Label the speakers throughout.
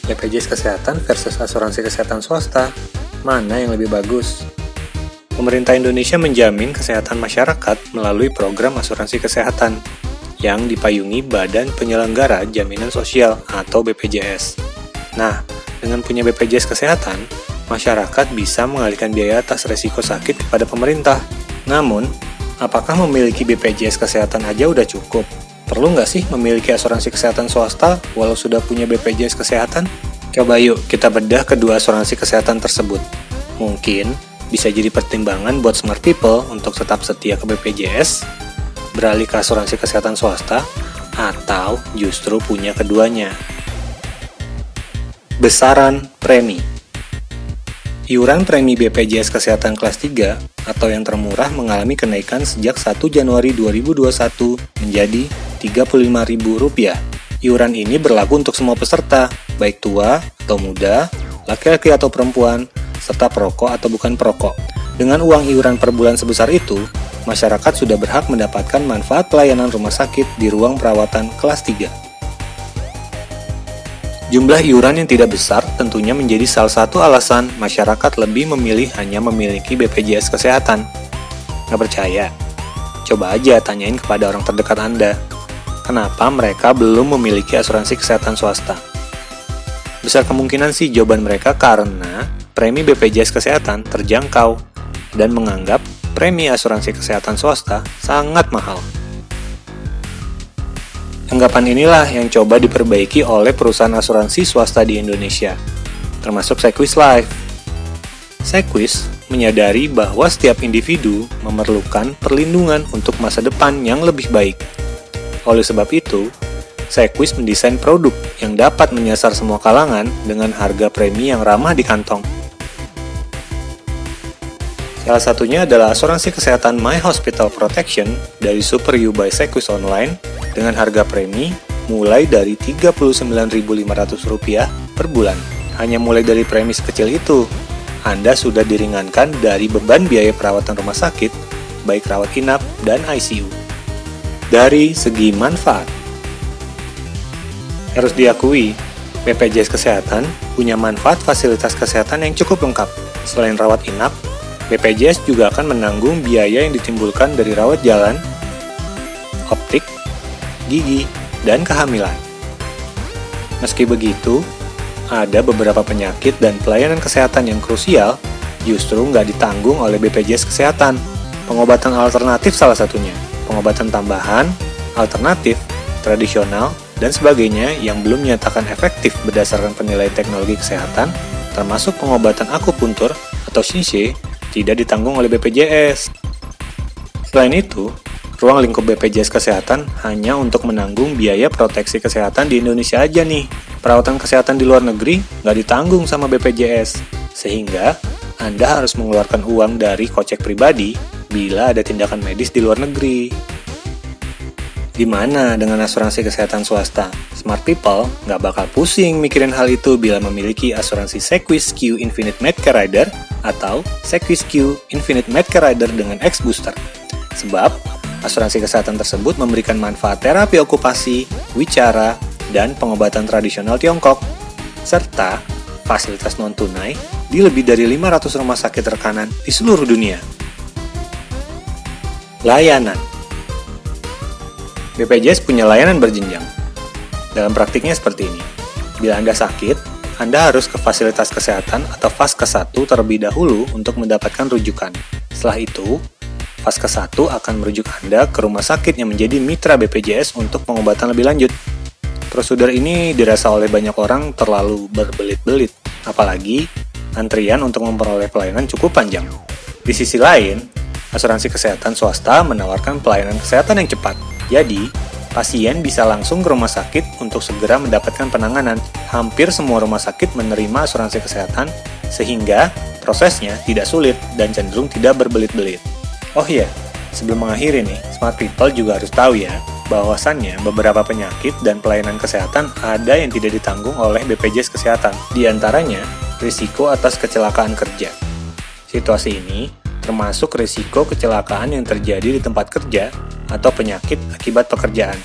Speaker 1: BPJS Kesehatan versus asuransi kesehatan swasta, mana yang lebih bagus? Pemerintah Indonesia menjamin kesehatan masyarakat melalui program asuransi kesehatan yang dipayungi Badan Penyelenggara Jaminan Sosial atau BPJS. Nah, dengan punya BPJS Kesehatan, masyarakat bisa mengalihkan biaya atas resiko sakit kepada pemerintah. Namun, apakah memiliki BPJS Kesehatan aja udah cukup? Perlu nggak sih memiliki asuransi kesehatan swasta walau sudah punya BPJS Kesehatan? Coba yuk kita bedah kedua asuransi kesehatan tersebut. Mungkin bisa jadi pertimbangan buat smart people untuk tetap setia ke BPJS, beralih ke asuransi kesehatan swasta, atau justru punya keduanya. Besaran premi. Iuran premi BPJS Kesehatan kelas 3 atau yang termurah mengalami kenaikan sejak 1 Januari 2021 menjadi Rp35.000. Iuran ini berlaku untuk semua peserta, baik tua atau muda, laki-laki atau perempuan, serta perokok atau bukan perokok. Dengan uang iuran per bulan sebesar itu, masyarakat sudah berhak mendapatkan manfaat pelayanan rumah sakit di ruang perawatan kelas 3. Jumlah iuran yang tidak besar tentunya menjadi salah satu alasan masyarakat lebih memilih hanya memiliki BPJS Kesehatan. Nggak percaya? Coba aja tanyain kepada orang terdekat Anda. Kenapa mereka belum memiliki asuransi kesehatan swasta? Besar kemungkinan sih jawaban mereka karena premi BPJS Kesehatan terjangkau dan menganggap premi asuransi kesehatan swasta sangat mahal. Anggapan inilah yang coba diperbaiki oleh perusahaan asuransi swasta di Indonesia, termasuk Sequis Life. Sequis menyadari bahwa setiap individu memerlukan perlindungan untuk masa depan yang lebih baik. Oleh sebab itu, Sequis mendesain produk yang dapat menyasar semua kalangan dengan harga premi yang ramah di kantong. Salah satunya adalah asuransi kesehatan My Hospital Protection dari Super You by Sequis Online dengan harga premi mulai dari Rp39.500 per bulan. Hanya mulai dari premi sekecil itu, Anda sudah diringankan dari beban biaya perawatan rumah sakit, baik rawat inap dan ICU. Dari segi manfaat, harus diakui, BPJS Kesehatan punya manfaat fasilitas kesehatan yang cukup lengkap. Selain rawat inap, BPJS juga akan menanggung biaya yang ditimbulkan dari rawat jalan, optik, gigi, dan kehamilan. Meski begitu, ada beberapa penyakit dan pelayanan kesehatan yang krusial justru nggak ditanggung oleh BPJS Kesehatan. Pengobatan alternatif salah satunya, pengobatan tambahan, alternatif, tradisional, dan sebagainya yang belum dinyatakan efektif berdasarkan penilaian teknologi kesehatan, termasuk pengobatan akupuntur atau Shinsei, tidak ditanggung oleh BPJS. Selain itu, ruang lingkup BPJS Kesehatan hanya untuk menanggung biaya proteksi kesehatan di Indonesia aja nih. Perawatan kesehatan di luar negeri nggak ditanggung sama BPJS, sehingga Anda harus mengeluarkan uang dari kocek pribadi bila ada tindakan medis di luar negeri. Gimana dengan asuransi kesehatan swasta? Smart people nggak bakal pusing mikirin hal itu bila memiliki asuransi Sequis Q Infinite Medcare Rider atau Sequis Q Infinite Medcare Rider dengan X Booster. Sebab, asuransi kesehatan tersebut memberikan manfaat terapi okupasi, wicara, dan pengobatan tradisional Tiongkok, serta fasilitas non-tunai di lebih dari 500 rumah sakit rekanan di seluruh dunia. Layanan. BPJS punya layanan berjenjang. Dalam praktiknya seperti ini. Bila Anda sakit, Anda harus ke fasilitas kesehatan atau Vaskes 1 terlebih dahulu untuk mendapatkan rujukan. Setelah itu, Vaskes 1 akan merujuk Anda ke rumah sakit yang menjadi mitra BPJS untuk pengobatan lebih lanjut. Prosedur ini dirasa oleh banyak orang terlalu berbelit-belit, apalagi antrian untuk memperoleh pelayanan cukup panjang. Di sisi lain, asuransi kesehatan swasta menawarkan pelayanan kesehatan yang cepat. Jadi, pasien bisa langsung ke rumah sakit untuk segera mendapatkan penanganan. Hampir semua rumah sakit menerima asuransi kesehatan, sehingga prosesnya tidak sulit dan cenderung tidak berbelit-belit. Oh iya, sebelum mengakhiri nih, smart people juga harus tahu ya, bahwasannya beberapa penyakit dan pelayanan kesehatan ada yang tidak ditanggung oleh BPJS Kesehatan. Di antaranya, risiko atas kecelakaan kerja. Situasi ini termasuk risiko kecelakaan yang terjadi di tempat kerja atau penyakit akibat pekerjaan,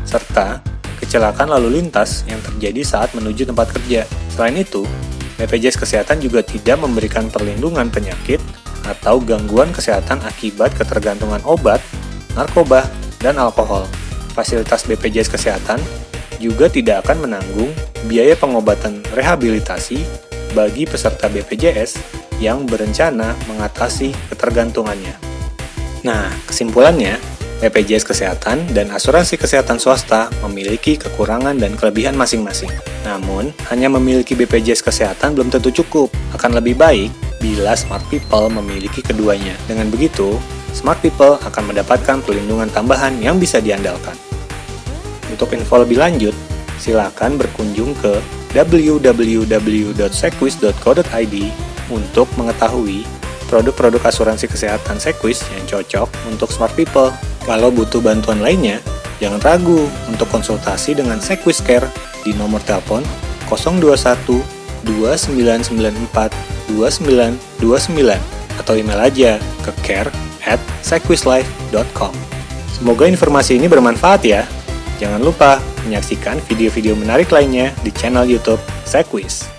Speaker 1: serta kecelakaan lalu lintas yang terjadi saat menuju tempat kerja. Selain itu, BPJS Kesehatan juga tidak memberikan perlindungan penyakit atau gangguan kesehatan akibat ketergantungan obat, narkoba, dan alkohol. Fasilitas BPJS Kesehatan juga tidak akan menanggung biaya pengobatan rehabilitasi bagi peserta BPJS yang berencana mengatasi ketergantungannya. Nah, kesimpulannya, BPJS Kesehatan dan asuransi kesehatan swasta memiliki kekurangan dan kelebihan masing-masing. Namun, hanya memiliki BPJS Kesehatan belum tentu cukup. Akan lebih baik bila Smart People memiliki keduanya. Dengan begitu, Smart People akan mendapatkan perlindungan tambahan yang bisa diandalkan. Untuk info lebih lanjut, silakan berkunjung ke www.sequis.co.id untuk mengetahui produk-produk asuransi kesehatan Sequis yang cocok untuk Smart People. Kalau butuh bantuan lainnya, jangan ragu untuk konsultasi dengan Sequis Care di nomor telepon 021 2994 2929 atau email aja ke care@sequislife.com. Semoga informasi ini bermanfaat ya. Jangan lupa menyaksikan video-video menarik lainnya di channel YouTube Sequis.